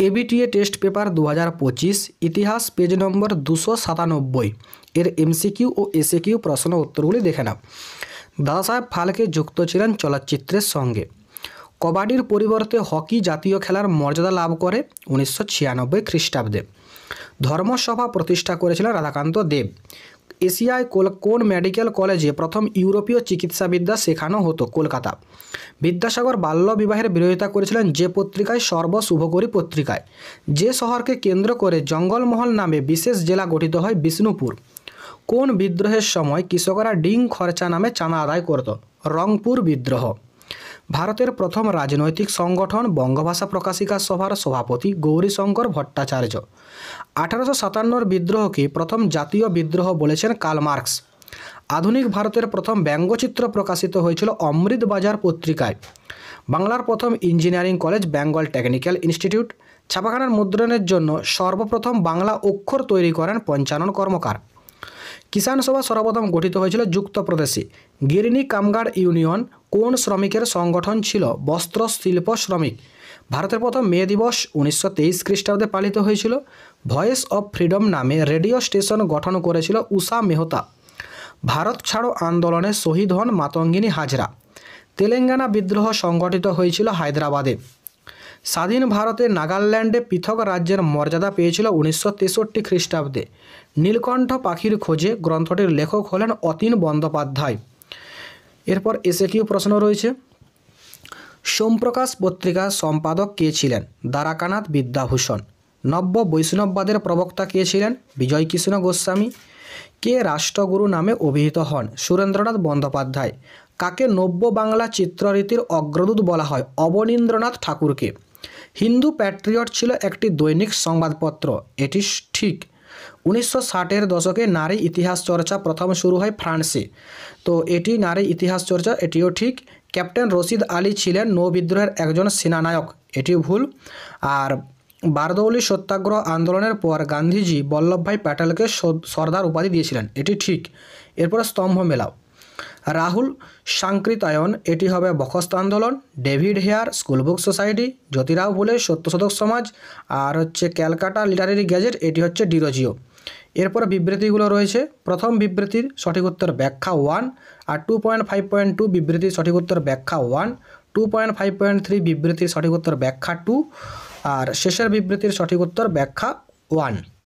ABTA test paper 2025 ইতিহাস page নম্বর 297 এর MCQ ও SAQ প্রশ্ন উত্তরগুলি দেখে নাও। দাদাসাহেব ফালকে যুক্ত ছিলেন চলচ্চিত্রের সঙ্গে। কবাডির পরিবর্তে হকি জাতীয় খেলার মর্যাদা লাভ করে 1996 খ্রিস্টাব্দে। ধর্মসভা প্রতিষ্ঠা করেছিলেন রাধাকান্ত দেব। এশিয়ায় কোন মেডিকেল কলেজে প্রথম ইউরোপীয় চিকিৎসাবিদ্যা শেখানো হতো? কলকাতা। বিদ্যাসাগর বাল্য বিবাহের বিরোধিতা করেছিলেন যে পত্রিকায়? সর্বশুভকরী পত্রিকায়। যে শহরকে কেন্দ্র করে জঙ্গলমহল নামে বিশেষ জেলা গঠিত হয়? বিষ্ণুপুর। কোন বিদ্রোহের সময় কৃষকরা ডিং খরচা নামে চাঁদা আদায় করত? রংপুর বিদ্রোহ। ভারতের প্রথম রাজনৈতিক সংগঠন বঙ্গভাষা প্রকাশিকা সভার সভাপতি গৌরীশঙ্কর ভট্টাচার্য। 1857 বিদ্রোহকে প্রথম জাতীয় বিদ্রোহ বলেছেন কার্ল মার্কস। আধুনিক ভারতের প্রথম ব্যঙ্গচিত্র প্রকাশিত হয়েছিল অমৃতবাজার পত্রিকায়। বাংলার প্রথম engineering college Bengal technical institute. ছাপাখানার মুদ্রণের জন্য সর্বপ্রথম বাংলা অক্ষর তৈরি করেন পঞ্চানন কর্মকার। কিষাণ সভা সর্বপ্রথম গঠিত হয়েছিল যুক্তপ্রদেশে। গিরনি কামগার ইউনিয়ন কোন শ্রমিকের সংগঠন ছিল? বস্ত্র শিল্প শ্রমিক। ভারতের প্রথম মে দিবস 1923 খ্রিস্টাব্দে পালিত হয়েছিল। ভয়েস অফ ফ্রিডম নামে রেডিও স্টেশন গঠন করেছিল উষা মেহতা। ভারত ছাড়ো আন্দোলনে শহীদ হন মাতঙ্গিনী হাজরা। তেলেঙ্গানা বিদ্রোহ সংগঠিত হয়েছিল হায়দ্রাবাদে। স্বাধীন ভারতে নাগাল্যান্ডে পৃথক রাজ্যের মর্যাদা পেয়েছিল 1963 খ্রিস্টাব্দে। নীলকণ্ঠ পাখির খোঁজে গ্রন্থটির লেখক হলেন অতীন বন্দ্যোপাধ্যায়। এরপর এসএকিউ প্রশ্ন রয়েছে। সোমপ্রকাশ পত্রিকার সম্পাদক কে ছিলেন? দ্বারকানাথ বিদ্যাভূষণ। নব্য বৈষ্ণববাদের প্রবক্তা কে ছিলেন? বিজয়কৃষ্ণ গোস্বামী। কে রাষ্ট্রগুরু নামে অভিহিত হন? সুরেন্দ্রনাথ বন্দ্যোপাধ্যায়। কাকে নব্য বাংলা চিত্ররীতির অগ্রদূত বলা হয়? অবনীন্দ্রনাথ ঠাকুরকে। হিন্দু প্যাট্রিয়ট ছিল একটি দৈনিক সংবাদপত্র। এটি ঠিক। 1960-এর দশকে নারী ইতিহাস চর্চা প্রথম শুরু হয় ফ্রান্সে। তো এটি নারী ইতিহাস চর্চা, এটিও ঠিক। ক্যাপ্টেন রশিদ আলী ছিলেন নৌবিদ্রোহের একজন সেনানায়ক, এটিও ভুল। আর বারদৌলি সত্যাগ্রহ আন্দোলনের পর গান্ধীজি বল্লভভাই প্যাটেলকে সর্দার উপাধি দিয়েছিলেন, এটি ঠিক। এরপরে স্তম্ভ মেলাও। রাহুল সাংকৃতায়ন, এটি হবে বখস্ত আন্দোলন। David Hare school book society. Jyotirao ফুলে সত্যশোধক সমাজ। আর হচ্ছে ক্যালকাটা লিটারেরি গ্যাজেট, এটি হচ্ছে ডিরোজিও। এরপর বিবৃতিগুলো রয়েছে। প্রথম বিবৃতির সঠিক উত্তর ব্যাখ্যা 1, আর 2.5.2 বিবৃতির সঠিক উত্তর ব্যাখ্যা 1, 2.5.3 বিবৃতির সঠিক উত্তর ব্যাখ্যা 2, আর শেষের বিবৃতির সঠিক উত্তর ব্যাখ্যা 1।